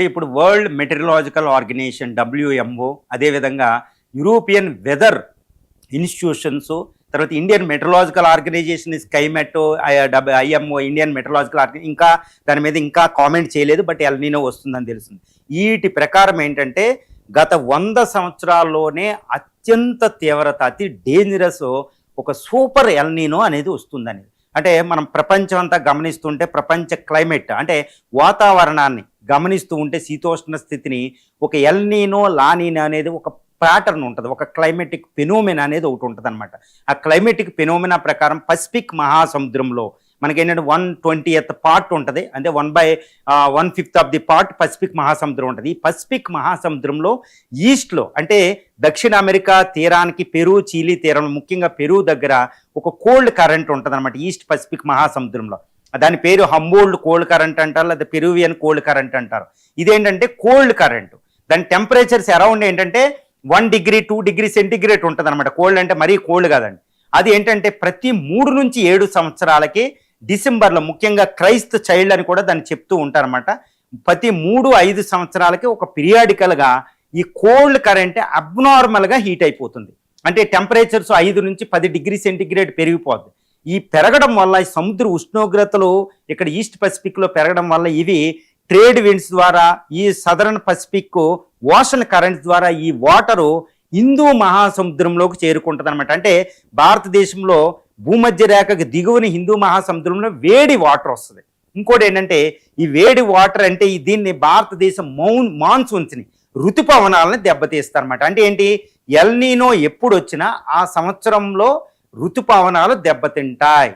ఇప్పుడు world meteorological organization WMO, అదేవిధంగా European weather institutions, తర్వాత Indian meteorological organization Skymet, IMO Indian meteorological organization, ఇంకా దాని మీద ఇంకా కామెంట్ చేయలేదు, బట్ ఎల్నినో వస్తుందని తెలుస్తుంది. వీటి ప్రకారం ఏంటంటే గత 100 సంవత్సరాల్లోనే అత్యంత తీవ్రత, అతి డేంజరస్ ఒక సూపర్ ఎల్నినో అనేది వస్తుందని. అంటే మనం ప్రపంచం అంతా గమనిస్తుంటే ప్రపంచ క్లైమేట్ అంటే వాతావరణాన్ని గమనిస్తూ ఉంటే శీతోష్ణ స్థితిని ఒక ఎల్నినో లానినో అనేది ఒక ప్యాటర్న్ ఉంటుంది, ఒక క్లైమేటిక్ ఫెనోమెనా అనేది ఒకటి ఉంటుంది అనమాట. ఆ క్లైమేటిక్ ఫెనోమెనా ప్రకారం పసిఫిక్ మహాసముద్రంలో మనకేంటంటే 1/20th పార్ట్ ఉంటుంది, అంటే 1/5 ఆఫ్ ది పార్ట్ పసిఫిక్ మహాసముద్రం ఉంటుంది. ఈ పసిఫిక్ మహాసముద్రంలో ఈస్ట్లో అంటే దక్షిణ అమెరికా తీరానికి పెరు, చీలీ తీరం, ముఖ్యంగా పెరు దగ్గర ఒక కోల్డ్ కరెంట్ ఉంటుంది అనమాట ఈస్ట్ పసిఫిక్ మహాసముద్రంలో. దాని పేరు హంబోల్డ్ కోల్డ్ కరెంట్ అంటారు, లేదా పెరువియన్ కోల్డ్ కరెంట్ అంటారు. ఇదేంటంటే కోల్డ్ కరెంట్, దాని టెంపరేచర్స్ అరౌండ్ ఏంటంటే 1 degree 2 degree సెంటిగ్రేడ్ ఉంటుంది అనమాట. కోల్డ్ అంటే మరీ కోల్డ్ కాదండి. అది ఏంటంటే ప్రతి 3 నుంచి 7 సంవత్సరాలకి డిసెంబర్లో, ముఖ్యంగా క్రైస్ట్ చైల్డ్ అని కూడా దాన్ని చెప్తూ ఉంటారన్నమాట, ప్రతి 3-5 సంవత్సరాలకి ఒక పీరియాడికల్గా ఈ కోల్డ్ కరెంట్ అబ్నార్మల్గా హీట్ అయిపోతుంది. అంటే టెంపరేచర్స్ 5 నుంచి 10 degree సెంటిగ్రేడ్ పెరిగిపోద్ది. ఈ పెరగడం వల్ల ఈ సముద్ర ఉష్ణోగ్రతలు ఇక్కడ ఈస్ట్ పసిఫిక్లో పెరగడం వల్ల ఇవి ట్రేడ్ విండ్స్ ద్వారా ఈ సదరన్ పసిఫిక్ ఓషన్ కరెంట్స్ ద్వారా ఈ వాటరు హిందూ మహాసముద్రంలోకి చేరుకుంటుంది అనమాట. అంటే భారతదేశంలో భూమధ్య రేఖకు దిగువని హిందూ మహాసముద్రంలో వేడి వాటర్ వస్తుంది. ఇంకోటి ఏంటంటే ఈ వేడి వాటర్ అంటే దీన్ని భారతదేశం మాన్సూన్స్ని, ఋతుపవనాలని దెబ్బతీస్తారనమాట. అంటే ఏంటి, ఎల్నినో ఎప్పుడు వచ్చినా ఆ సంవత్సరంలో ఋతుపవనాలు దెబ్బతింటాయి.